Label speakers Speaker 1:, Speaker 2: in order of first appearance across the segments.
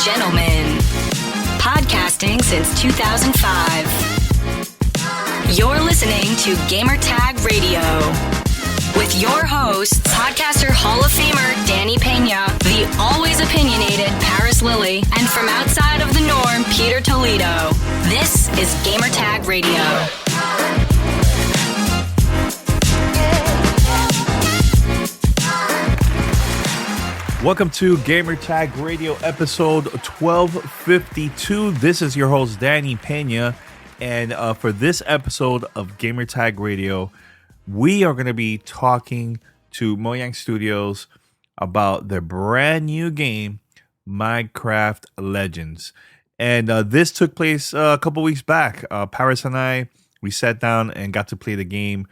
Speaker 1: gentlemen, podcasting since 2005. You're listening to Gamertag Radio with your hosts, podcaster Hall of Famer Danny Peña, the always opinionated Paris Lily, and from outside of the norm, Peter Toledo. This is Gamertag Radio.
Speaker 2: Welcome to Gamertag Radio episode 1252. This is your host, Danny Peña. And for this episode of Gamertag Radio, we are going to be talking to Mojang Studios about their brand new game, Minecraft Legends. And this took place a couple weeks back. Paris and I, we sat down and got to play the game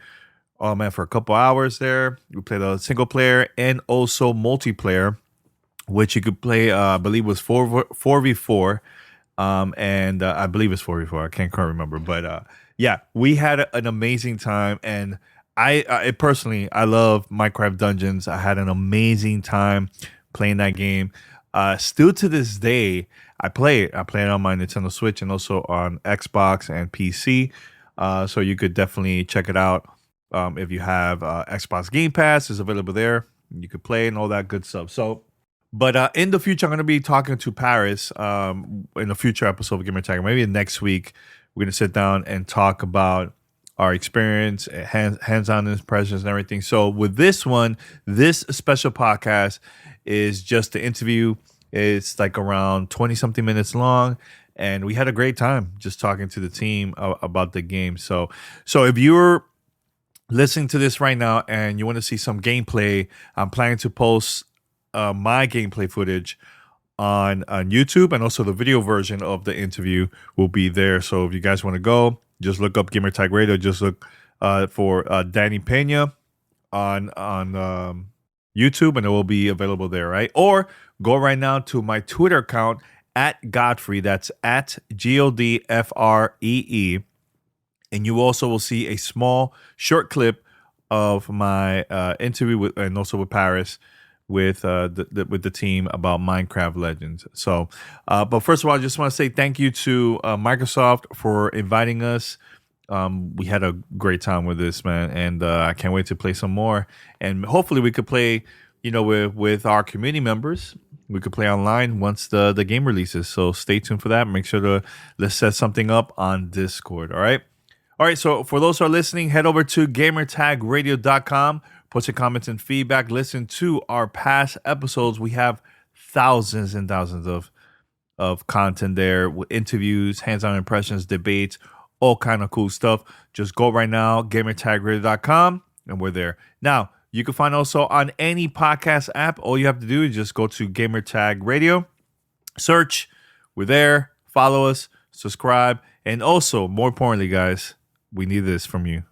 Speaker 2: for a couple hours there. We played a single player and also multiplayer, which you could play, I believe was 4v4. And I believe it's 4v4. I can't quite remember. But yeah, we had an amazing time. And I personally, I love Minecraft Dungeons. I had an amazing time playing that game. Still to this day, I play it. I play it on my Nintendo Switch and also on Xbox and PC. So you could definitely check it out. If you have Xbox Game Pass, it's available there. You could play and all that good stuff. So, but in the future, I'm going to be talking to Paris in a future episode of Gamertag. Maybe next week, we're going to sit down and talk about our experience, hands-on impressions and everything. So with this one, this special podcast is just the interview. It's like around 20-something minutes long. And we had a great time just talking to the team about the game. So if you're listening to this right now and you want to see some gameplay, I'm planning to post my gameplay footage on YouTube, and also the video version of the interview will be there. So if you guys want to go, just look up Gamertag Radio. Just look for Danny Peña on YouTube, and it will be available there, right? Or go right now to my Twitter account at Godfrey. That's at GODFREE. And you also will see a small short clip of my interview with, and also with Paris, with the team about Minecraft Legends. So, but first of all, I just want to say thank you to Microsoft for inviting us. We had a great time with this, man, and I can't wait to play some more. And hopefully, we could play, with our community members. We could play online once the game releases. So stay tuned for that. Make sure let's set something up on Discord. All right. So for those who are listening, head over to gamertagradio.com. Post your comments and feedback. Listen to our past episodes. We have thousands and thousands of content there with interviews, hands-on impressions, debates, all kind of cool stuff. Just go right now, gamertagradio.com, and we're there. Now, you can find also on any podcast app. All you have to do is just go to Gamertag Radio, search. We're there. Follow us, subscribe, and also, more importantly, guys, we need this from you.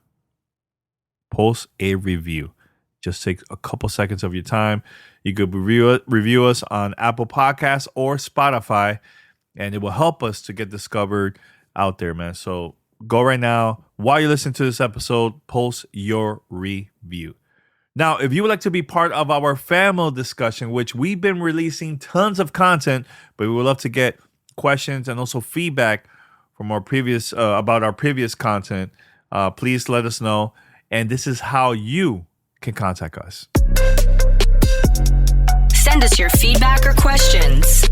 Speaker 2: Post a review. Just take a couple seconds of your time. You could review us on Apple Podcasts or Spotify, and it will help us to get discovered out there, man. So go right now. While you're listening to this episode, post your review. Now, if you would like to be part of our family discussion, which we've been releasing tons of content, but we would love to get questions and also feedback from our previous about our previous content, please let us know. And this is how you can contact us.
Speaker 1: Send us your feedback or questions.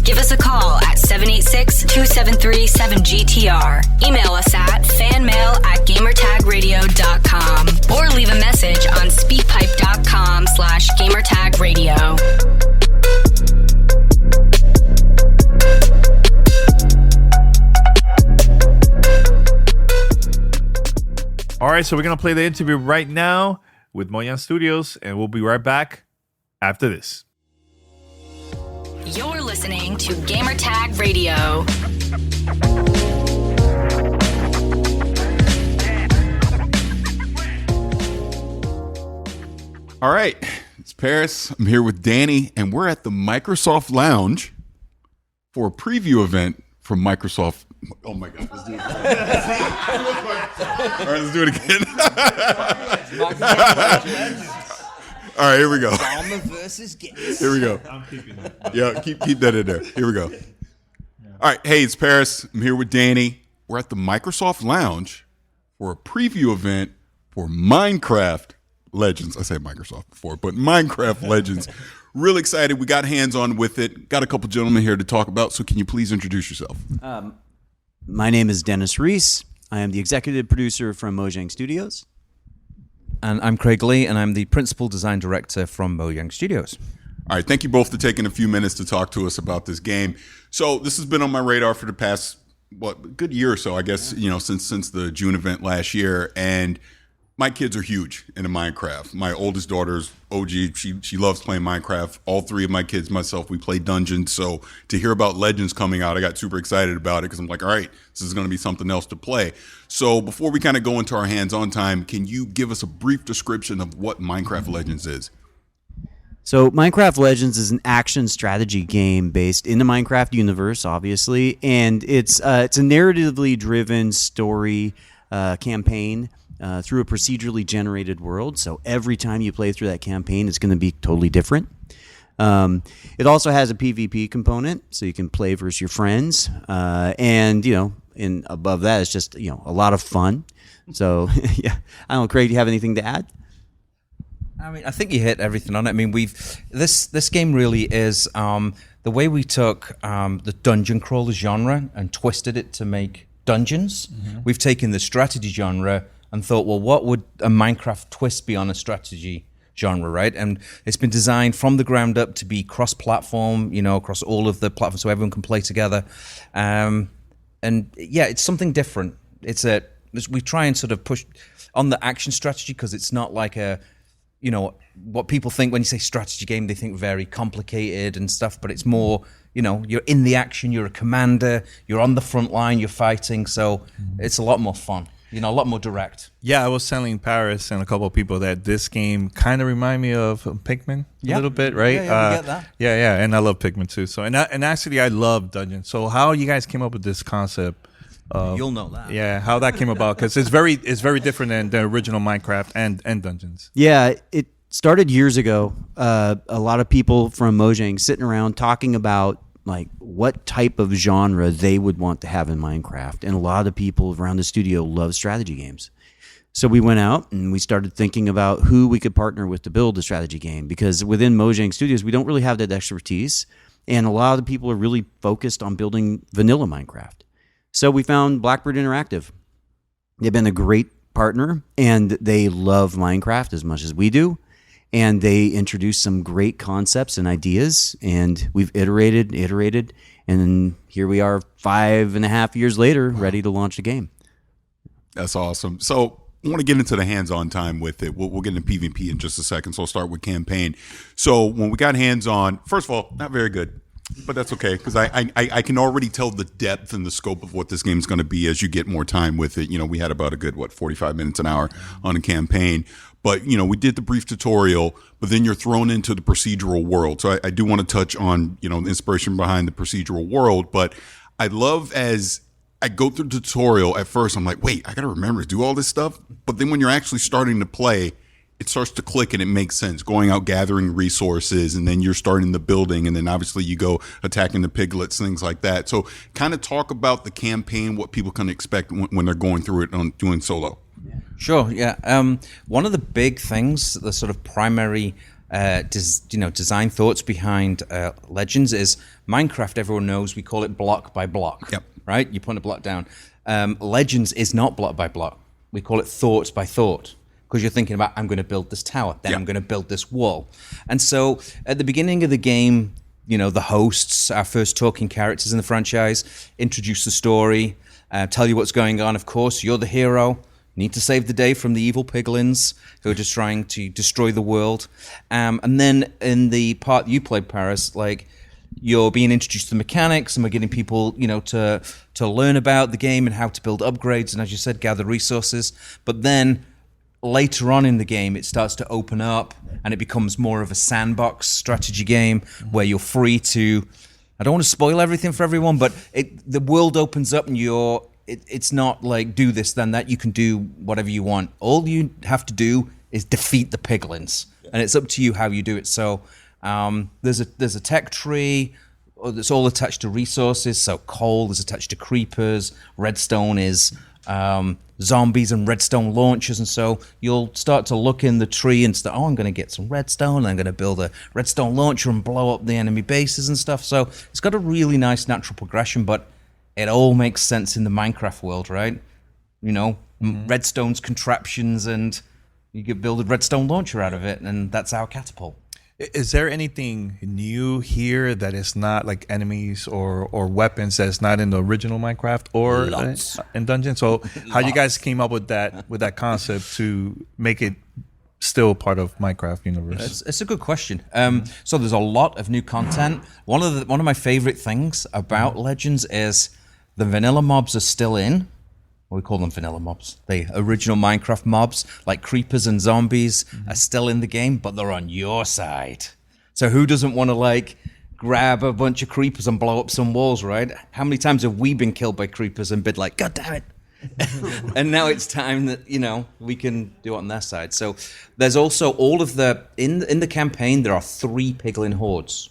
Speaker 1: Give us a call at 786-273-7GTR. Email us at fanmail@gamertagradio.com or leave a message on speakpipe.com/gamertagradio.
Speaker 2: All right, so we're going to play the interview right now with Mojang Studios, and we'll be right back after this.
Speaker 1: You're listening to Gamertag Radio.
Speaker 3: All right, it's Paris. I'm here with Danny, and we're at the Microsoft Lounge for a preview event from Microsoft. Oh my God, let's do it again. All right, let's do it again. All right, here we go.
Speaker 4: Obama versus Gates.
Speaker 3: Here we go.
Speaker 2: I'm keeping that.
Speaker 3: Yeah, keep that in there. Here we go. All right, hey, it's Paris. I'm here with Danny. We're at the Microsoft Lounge for a preview event for Minecraft Legends. I said Microsoft before, but Minecraft Legends. Real excited. We got hands-on with it. Got a couple gentlemen here to talk about, so can you please introduce yourself?
Speaker 4: My name is Dennis Ries. I am the executive producer from Mojang Studios.
Speaker 5: And I'm Craig Leigh, and I'm the principal design director from Mojang Studios.
Speaker 3: All right, thank you both for taking a few minutes to talk to us about this game. So this has been on my radar for the past, good year or so, I guess, since the June event last year. And my kids are huge into Minecraft. My oldest daughter's OG. She loves playing Minecraft. All three of my kids, myself, we play Dungeons. So to hear about Legends coming out, I got super excited about it because I'm like, all right, this is going to be something else to play. So before we kind of go into our hands-on time, can you give us a brief description of what Minecraft Legends is?
Speaker 4: So Minecraft Legends is an action strategy game based in the Minecraft universe, obviously, and it's a narratively driven story campaign through a procedurally generated world. So every time you play through that campaign, it's going to be totally different. It also has a PvP component, so you can play versus your friends, and above that, it's just a lot of fun. So yeah, I don't know, Craig, do you have anything to add?
Speaker 5: I mean, I think you hit everything on it. I mean, this game really is the way we took the dungeon crawler genre and twisted it to make dungeons. Mm-hmm. We've taken the strategy genre and thought, well, what would a Minecraft twist be on a strategy genre, right? And it's been designed from the ground up to be cross-platform, across all of the platforms, so everyone can play together. And yeah, it's something different. We try and sort of push on the action strategy because it's not like what people think when you say strategy game, they think very complicated and stuff, but it's more, you're in the action, you're a commander, you're on the front line, you're fighting, so it's a lot more fun, a lot more direct.
Speaker 2: Yeah, I was telling Paris and a couple of people that this game kind of remind me of Pikmin a little bit, right?
Speaker 5: Yeah, we get that.
Speaker 2: Yeah, and I love Pikmin too. So, and actually, I love Dungeons. So, how you guys came up with this concept?
Speaker 5: You'll know that.
Speaker 2: Yeah, how that came about, because it's very different than the original Minecraft and Dungeons.
Speaker 4: Yeah, it started years ago. A lot of people from Mojang sitting around talking about like what type of genre they would want to have in Minecraft, and a lot of people around the studio love strategy games. So we went out and we started thinking about who we could partner with to build a strategy game, because within Mojang Studios we don't really have that expertise, and a lot of the people are really focused on building vanilla Minecraft. So we found Blackbird Interactive. They've been a great partner, and they love Minecraft as much as we do. And they introduced some great concepts and ideas, and we've iterated, and here we are 5.5 years later, ready to launch the game.
Speaker 3: That's awesome. So I want to get into the hands-on time with it. We'll get into PvP in just a second, so I'll start with campaign. So when we got hands-on, first of all, not very good. But that's okay, because I can already tell the depth and the scope of what this game is going to be as you get more time with it. We had about a good, 45 minutes an hour on a campaign. But, we did the brief tutorial, but then you're thrown into the procedural world. So I do want to touch on, the inspiration behind the procedural world. But I love as I go through the tutorial, at first I'm like, wait, I got to remember to do all this stuff. But then when you're actually starting to play, it starts to click and it makes sense. Going out gathering resources, and then you're starting the building, and then obviously you go attacking the piglets, things like that. So kind of talk about the campaign, what people can expect when they're going through it on doing solo.
Speaker 5: Sure, yeah. One of the big things, the sort of primary design thoughts behind Legends is Minecraft, everyone knows, we call it block by block.
Speaker 3: Yep.
Speaker 5: Right? You put a block down. Legends is not block by block. We call it thought by thought. Because you're thinking about, I'm going to build this tower, then I'm going to build this wall. And so at the beginning of the game, the hosts, our first talking characters in the franchise, introduce the story, tell you what's going on. Of course, you're the hero. Need to save the day from the evil piglins who are just trying to destroy the world. And then in the part you played, Paris, you're being introduced to the mechanics, and we're getting people, to learn about the game and how to build upgrades, and as you said, gather resources. But then later on in the game, it starts to open up, and it becomes more of a sandbox strategy game where you're free to. I don't want to spoil everything for everyone, but the world opens up, and it's not like do this then that. You can do whatever you want. All you have to do is defeat the piglins. and it's up to you how you do it. So there's a tech tree that's all attached to resources. So coal is attached to creepers. Redstone is zombies and redstone launchers, and so you'll start to look in the tree and say, oh, I'm going to get some redstone, and I'm going to build a redstone launcher and blow up the enemy bases and stuff. So it's got a really nice natural progression, but it all makes sense in the Minecraft world, right? You know, redstone's contraptions, and you could build a redstone launcher out of it, and that's our catapult.
Speaker 2: Is there anything new here that is not like enemies or weapons that is not in the original Minecraft or in Dungeon? So how you guys came up with that concept to make it still part of Minecraft universe?
Speaker 5: It's a good question. So there's a lot of new content. One of my favorite things about Legends is the vanilla mobs are still in. We call them vanilla mobs. The original Minecraft mobs, like creepers and zombies, are still in the game, but they're on your side. So who doesn't want to like grab a bunch of creepers and blow up some walls, right? How many times have we been killed by creepers and been like, God damn it. And now it's time that, you know, we can do it on their side. So there's also all of the, in the campaign, there are 3 piglin hordes.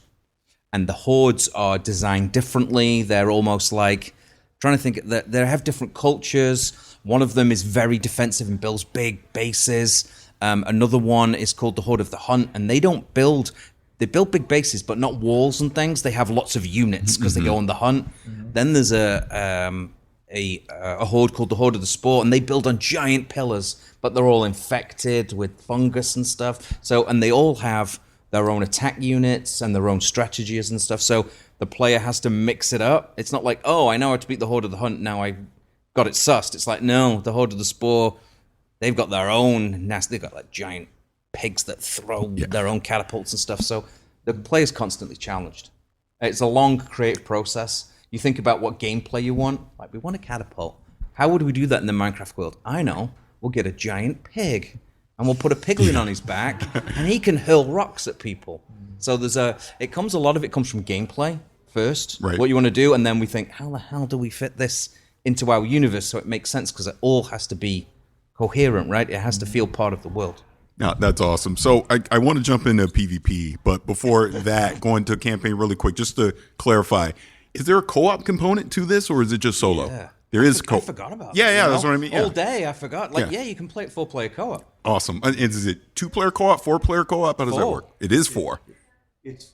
Speaker 5: And the hordes are designed differently. They're almost like, trying to think that they have different cultures. One of them is very defensive and builds big bases. Another one is called the Horde of the Hunt, and they build big bases, but not walls and things. They have lots of units because they go on the hunt. Then there's a horde called the Horde of the Spore, and they build on giant pillars, but they're all infected with fungus and stuff. So, and they all have their own attack units and their own strategies and stuff. So the player has to mix it up. It's not like, oh, I know how to beat the Horde of the Hunt, now I got it sussed. It's like, no, the Horde of the Spore, they've got their own nasty, they've got like giant pigs that throw their own catapults and stuff. So the player's constantly challenged. It's a long creative process. You think about what gameplay you want. Like, we want a catapult. How would we do that in the Minecraft world? I know. We'll get a giant pig, and we'll put a piglin on his back, and he can hurl rocks at people. So a lot of it comes from gameplay first,
Speaker 3: right.
Speaker 5: What you want to do, and then we think, how the hell do we fit this into our universe so it makes sense? Because it all has to be coherent, right? It has to feel part of the world.
Speaker 3: No, that's awesome. So I want to jump into PvP, but before that, going to campaign really quick, just to clarify, is there a co-op component to this, or is it just solo?
Speaker 5: Yeah.
Speaker 3: There is
Speaker 5: I forgot about that.
Speaker 3: Yeah, that's what I mean. Yeah.
Speaker 5: All day, I forgot. Like, you can play it 4-player co-op.
Speaker 3: Awesome. Is it 2-player co-op, 4-player co-op? How does that work? It is 4.
Speaker 4: It's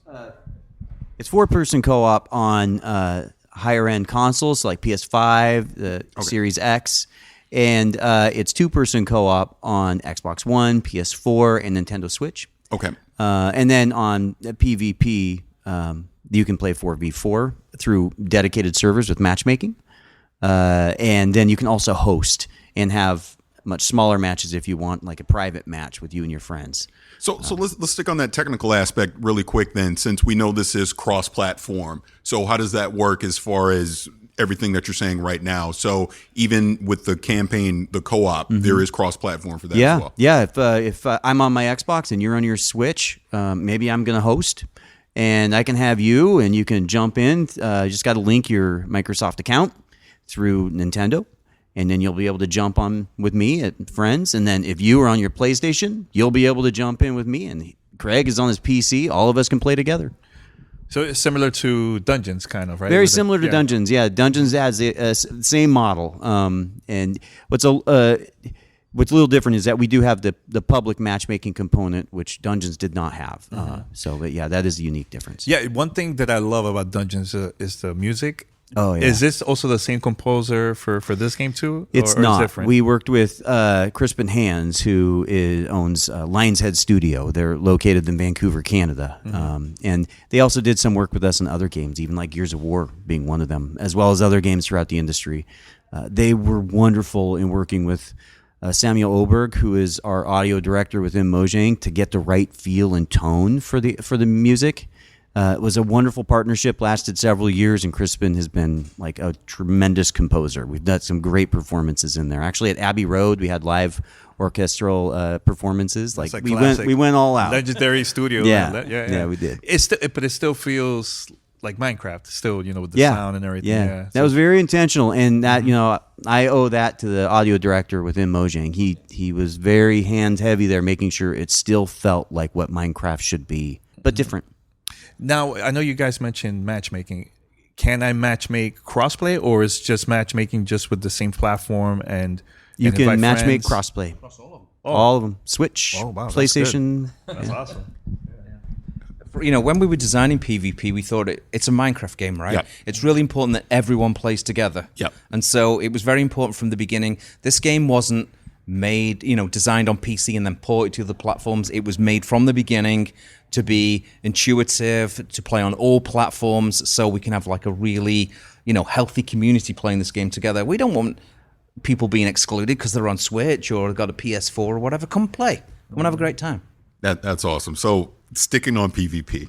Speaker 4: 4-person co-op on higher end consoles like PS5, the Series X, and it's 2-person co-op on Xbox One, PS4, and Nintendo Switch.
Speaker 3: Okay.
Speaker 4: And then on PvP, you can play 4v4 through dedicated servers with matchmaking, and then you can also host and have much smaller matches if you want, like a private match with you and your friends.
Speaker 3: So let's stick on that technical aspect really quick then, since we know this is cross-platform. So how does that work as far as everything that you're saying right now? So even with the campaign, the co-op, there is cross-platform for that as well.
Speaker 4: Yeah, if I'm on my Xbox and you're on your Switch, maybe I'm going to host, and I can have you, and you can jump in. You just got to link your Microsoft account through Nintendo, and then you'll be able to jump on with me at friends. And then if you are on your PlayStation, you'll be able to jump in with me. And Craig is on his PC. All of us can play together.
Speaker 2: So it's similar to Dungeons, kind of, right?
Speaker 4: Very similar to Dungeons. Yeah, Dungeons has the same model. And what's a little different is that we do have the public matchmaking component, which Dungeons did not have. But that is a unique difference.
Speaker 2: Yeah, one thing that I love about Dungeons is the music.
Speaker 4: Oh, yeah.
Speaker 2: Is this also the same composer for this game too?
Speaker 4: It's
Speaker 2: or
Speaker 4: not.
Speaker 2: It's different?
Speaker 4: We worked with Crispin Hands, who owns Lion's Head Studio. They're located in Vancouver, Canada. And they also did some work with us in other games, even like Gears of War being one of them, as well as other games throughout the industry. They were wonderful in working with Samuel Oberg, who is our audio director within Mojang, to get the right feel and tone for the music. It was a wonderful partnership, lasted several years, and Crispin has been like a tremendous composer. We've done some great performances in there. Actually, at Abbey Road, we had live orchestral performances.
Speaker 2: We
Speaker 4: went all out.
Speaker 2: Legendary studio.
Speaker 4: Yeah, we did.
Speaker 2: But it still feels like Minecraft still, with the sound and everything.
Speaker 4: Yeah. That was very intentional, and that I owe that to the audio director within Mojang. He was very hands heavy there, making sure it still felt like what Minecraft should be, but different.
Speaker 2: Now, I know you guys mentioned matchmaking. Can I matchmake crossplay, or is just matchmaking just with the same platform and
Speaker 4: you can
Speaker 2: invite
Speaker 4: matchmake
Speaker 2: friends?
Speaker 4: crossplay?
Speaker 5: Across all of them.
Speaker 4: All of them. Switch,
Speaker 2: Oh, wow, that's
Speaker 4: PlayStation.
Speaker 2: That's awesome.
Speaker 5: When we were designing PvP, we thought it's a Minecraft game, right?
Speaker 3: Yep.
Speaker 5: It's really important that everyone plays together.
Speaker 3: Yep.
Speaker 5: And so it was very important from the beginning. This game wasn't made, designed on PC and then ported to the platforms. It was made from the beginning to be intuitive, to play on all platforms, so we can have like a really, healthy community playing this game together. We don't want people being excluded because they're on Switch or got a PS4 or whatever. Come play. Come and have a great time.
Speaker 3: That's awesome. So sticking on PvP.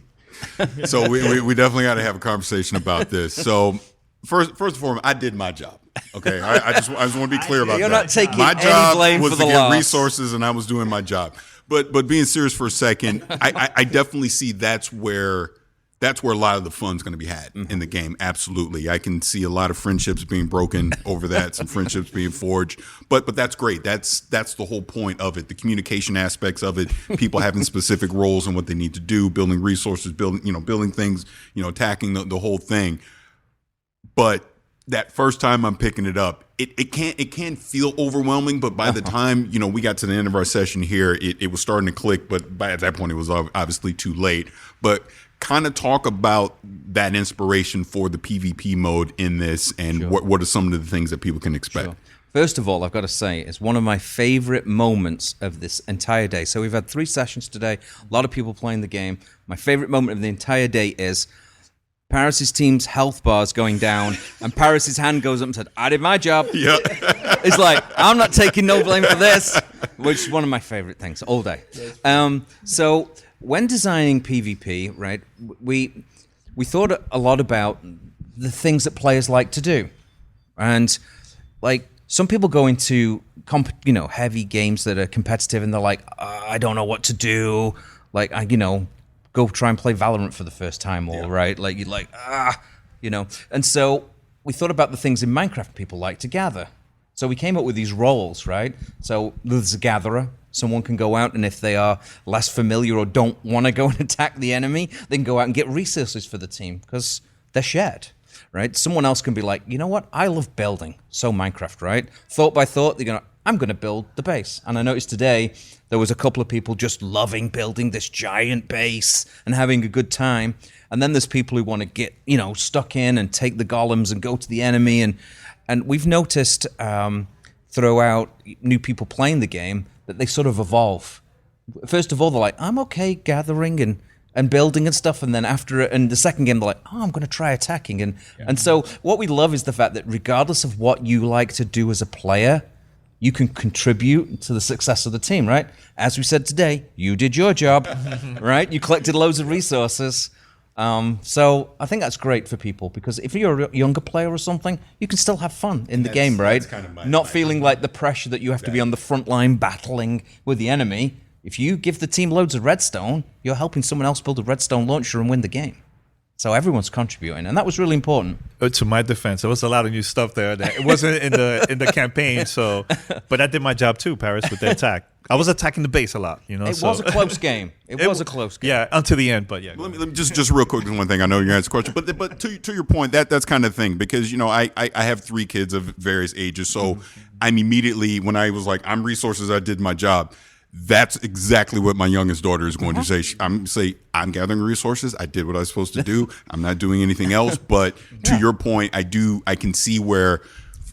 Speaker 3: So we definitely got to have a conversation about this. So first and foremost, I did my job. Okay, I just want to be clear about
Speaker 5: You're
Speaker 3: that.
Speaker 5: not taking
Speaker 3: my
Speaker 5: any
Speaker 3: job
Speaker 5: blame
Speaker 3: was
Speaker 5: for
Speaker 3: to
Speaker 5: the
Speaker 3: get
Speaker 5: loss.
Speaker 3: resources, and I was doing my job. But being serious for a second, I definitely see that's where a lot of the fun's going to be had in the game. Absolutely, I can see a lot of friendships being broken over that, some friendships being forged. But that's great. That's the whole point of it. The communication aspects of it. People having specific roles and what they need to do, building resources, building things, attacking the whole thing. But that first time I'm picking it up, it can feel overwhelming, but by the time we got to the end of our session here, it was starting to click. But at that point, it was obviously too late. But kind of talk about that inspiration for the PvP mode in this, and what are some of the things that people can expect.
Speaker 5: Sure. First of all, I've got to say, it's one of my favorite moments of this entire day. So we've had 3 sessions today, a lot of people playing the game. My favorite moment of the entire day is Paris's team's health bars going down, and Paris's hand goes up and said, "I did my job."
Speaker 3: Yeah.
Speaker 5: It's like, I'm not taking no blame for this, which is one of my favorite things all day. So when designing PvP, right, we thought a lot about the things that players like to do. And like some people go into heavy games that are competitive and they're like, I don't know what to do. Like, go try and play Valorant for the first time, or right, like you're like and so we thought about the things in Minecraft people like to gather. So we came up with these roles, right? So there's a gatherer. Someone can go out, and if they are less familiar or don't want to go and attack the enemy, they can go out and get resources for the team because they're shared, right? Someone else can be like, you know what? I love building. So Minecraft, right? Thought by thought, I'm going to build the base. And I noticed today there was a couple of people just loving building this giant base and having a good time. And then there's people who want to get, stuck in and take the golems and go to the enemy. And we've noticed throughout new people playing the game that they sort of evolve. First of all, they're like, I'm okay gathering and building and stuff. And then after it, and the second game, they're like, I'm going to try attacking. And so what we love is the fact that regardless of what you like to do as a player, you can contribute to the success of the team, right? As we said today, you did your job, right? You collected loads of resources. So I think that's great for people, because if you're a younger player or something, you can still have fun in the game, right?
Speaker 3: Kind of
Speaker 5: Not feeling like the pressure that you have to be on the front line battling with the enemy. If you give the team loads of redstone, you're helping someone else build a redstone launcher and win the game. So everyone's contributing, and that was really important.
Speaker 2: To my defense, there was a lot of new stuff there. That it wasn't in the campaign, but I did my job too, Paris, with the attack. I was attacking the base a lot,
Speaker 5: It was a close game. It was a close game.
Speaker 2: Yeah, until the end, but yeah.
Speaker 3: Let me just real quick, one thing. I know you're answering the question, but to your point, that's kind of thing, because I have 3 kids of various ages, so I'm immediately, when I was like, I'm resources, I did my job. That's exactly what my youngest daughter is going to say. I'm gathering resources. I did what I was supposed to do. I'm not doing anything else. But to your point, I can see where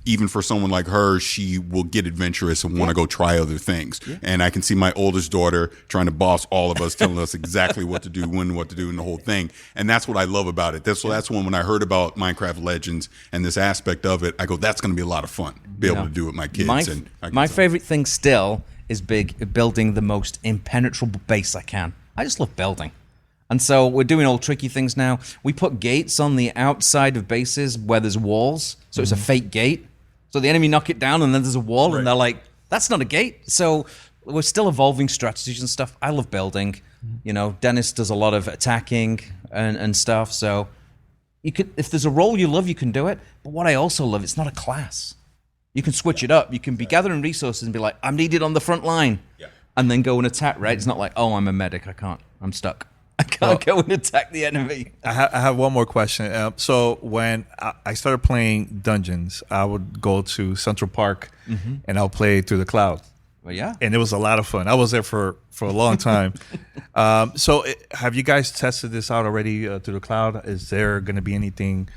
Speaker 3: even for someone like her, she will get adventurous and want to go try other things. Yeah. And I can see my oldest daughter trying to boss all of us, telling us exactly what to do, when, what to do, and the whole thing. And that's what I love about it. That's when I heard about Minecraft Legends and this aspect of it, I go, that's going to be a lot of fun. Be able to do it with my kids.
Speaker 5: My favorite thing still is building the most impenetrable base I can. I just love building. And so we're doing all tricky things now. We put gates on the outside of bases where there's walls. So it's a fake gate. So the enemy knock it down and then there's a wall and they're like, that's not a gate. So we're still evolving strategies and stuff. I love building. Dennis does a lot of attacking and stuff. So you could, if there's a role you love, you can do it. But what I also love, it's not a class. You can switch it up. You can be gathering resources and be like, I'm needed on the front line. Yeah. And then go and attack, right? It's not like, oh, I'm a medic. I can't. I'm stuck. I can't go and attack the enemy.
Speaker 2: I have one more question. So when I started playing Dungeons, I would go to Central Park and I'll play through the cloud.
Speaker 5: Well, yeah.
Speaker 2: And it was a lot of fun. I was there for a long time. Have you guys tested this out already through the cloud? Is there going to be anything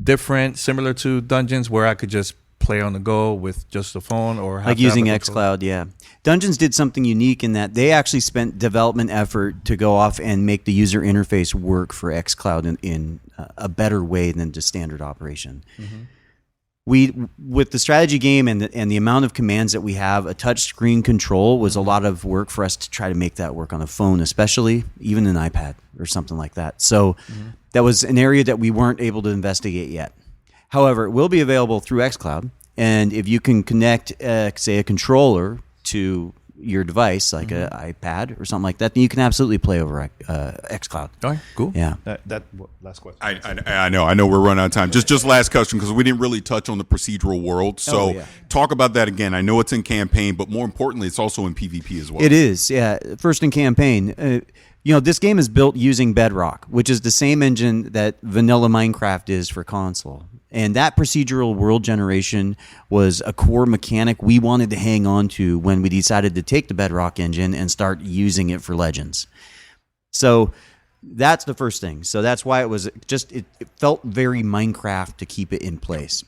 Speaker 2: different, similar to Dungeons, where I could just play on the go with just the phone, or have
Speaker 4: like
Speaker 2: to have
Speaker 4: using
Speaker 2: a controller?
Speaker 4: xCloud? Yeah, Dungeons did something unique in that they actually spent development effort to go off and make the user interface work for xCloud in a better way than just standard operation. We, with the strategy game and the amount of commands that we have, a touch screen control was a lot of work for us to try to make that work on a phone, especially even an iPad or something like that. So that was an area that we weren't able to investigate yet. However, it will be available through xCloud, and if you can connect, say, a controller to your device, like an iPad or something like that, then you can absolutely play over xCloud.
Speaker 2: All right, cool.
Speaker 4: Yeah.
Speaker 2: Last question.
Speaker 3: I know we're running out of time. Just last question, because we didn't really touch on the procedural world. So talk about that again. I know it's in campaign, but more importantly, it's also in PvP as well.
Speaker 4: It is, yeah. First in campaign. This game is built using Bedrock, which is the same engine that vanilla Minecraft is for console. And that procedural world generation was a core mechanic we wanted to hang on to when we decided to take the Bedrock engine and start using it for Legends. So that's the first thing. So that's why it was it felt very Minecraft to keep it in place.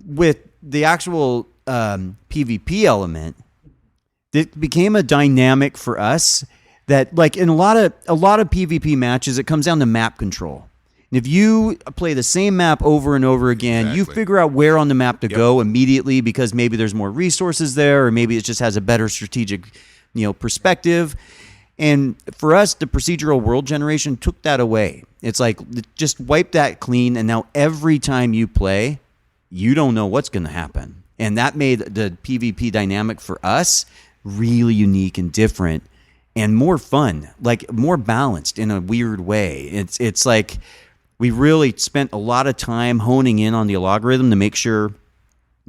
Speaker 4: With the actual PvP element, it became a dynamic for us that, like, in a lot of PvP matches, it comes down to map control. And if you play the same map over and over again, you figure out where on the map to go immediately, because maybe there's more resources there, or maybe it just has a better strategic, perspective. And for us, the procedural world generation took that away. It's like, just wipe that clean, and now every time you play, you don't know what's going to happen. And that made the PvP dynamic for us really unique and different and more fun, like more balanced in a weird way. It's like, we really spent a lot of time honing in on the algorithm to make sure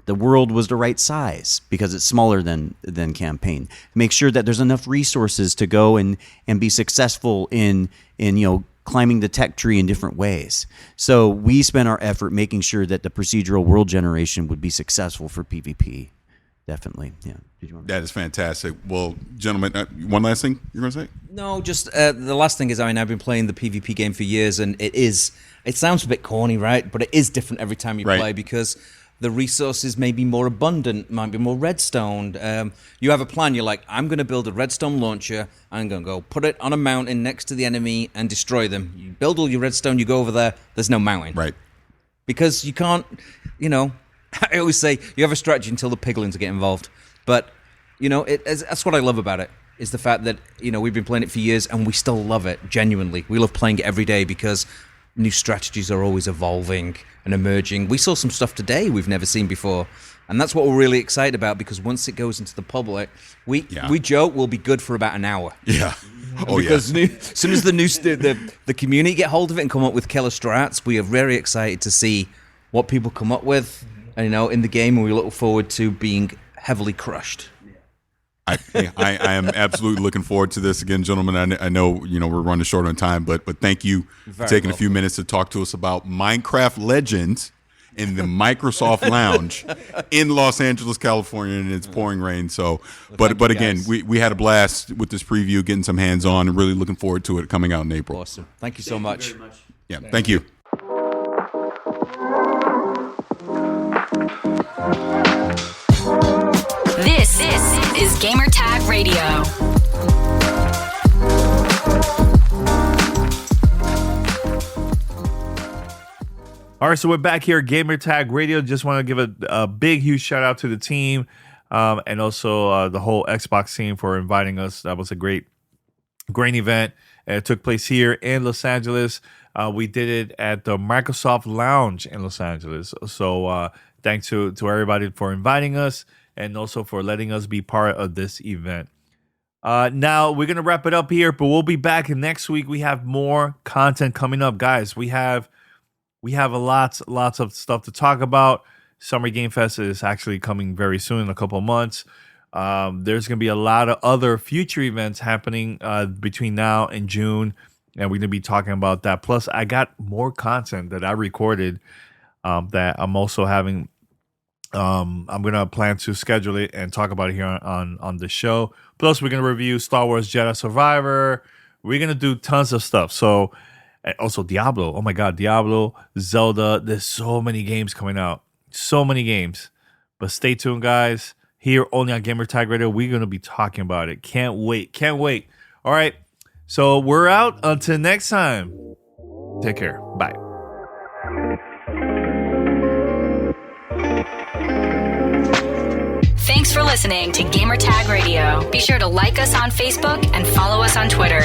Speaker 4: the world was the right size, because it's smaller than campaign. Make sure that there's enough resources to go and be successful in climbing the tech tree in different ways. So we spent our effort making sure that the procedural world generation would be successful for PvP. Definitely, yeah.
Speaker 3: That is fantastic. Well, gentlemen, one last thing you're going to say?
Speaker 5: No, just the last thing is, I've been playing the PvP game for years, and it sounds a bit corny, right? But it is different every time you play, because the resources may be more abundant, might be more redstone. You have a plan. You're like, I'm going to build a redstone launcher. I'm going to go put it on a mountain next to the enemy and destroy them. You build all your redstone, you go over there, there's no mountain.
Speaker 3: Right.
Speaker 5: Because you can't, I always say you have a strategy until the piglins get involved. But, that's what I love about it, is the fact that, we've been playing it for years and we still love it, genuinely. We love playing it every day because new strategies are always evolving and emerging. We saw some stuff today we've never seen before. And that's what we're really excited about, because once it goes into the public, we joke we'll be good for about an hour.
Speaker 3: Yeah.
Speaker 5: Because as soon as the community get hold of it and come up with killer strats, we are very excited to see what people come up with, in the game, and we look forward to being heavily crushed.
Speaker 3: I am absolutely looking forward to this. Again, gentlemen, I know we're running short on time, but thank you for taking a few minutes to talk to us about Minecraft Legends in the Microsoft Lounge in Los Angeles, California, and it's pouring rain. So, but again, we had a blast with this preview, getting some hands on, and really looking forward to it coming out in April.
Speaker 5: Awesome. Thank you so much.
Speaker 3: Yeah, thank you.
Speaker 1: This is Gamertag Radio.
Speaker 2: All right, so we're back here at Gamertag Radio. Just want to give a big, huge shout out to the team and also the whole Xbox team for inviting us. That was a great event. It took place here in Los Angeles. We did it at the Microsoft Lounge in Los Angeles. So thanks to everybody for inviting us and also for letting us be part of this event. Now, we're going to wrap it up here, but we'll be back next week. We have more content coming up. Guys, we have we have lots of stuff to talk about. Summer Game Fest is actually coming very soon, in a couple of months. There's going to be a lot of other future events happening between now and June, and we're going to be talking about that. Plus, I got more content that I recorded that I'm also having. I'm going to plan to schedule it and talk about it here on the show. Plus, we're going to review Star Wars Jedi Survivor. We're going to do tons of stuff. So, and also Diablo. Oh my God, Diablo, Zelda. There's so many games coming out. So many games. But stay tuned, guys. Here only on Gamertag Radio, we're going to be talking about it. Can't wait. All right. So we're out. Until next time. Take care. Bye.
Speaker 1: Thanks for listening to Gamertag Radio. Be sure to like us on Facebook and follow us on Twitter.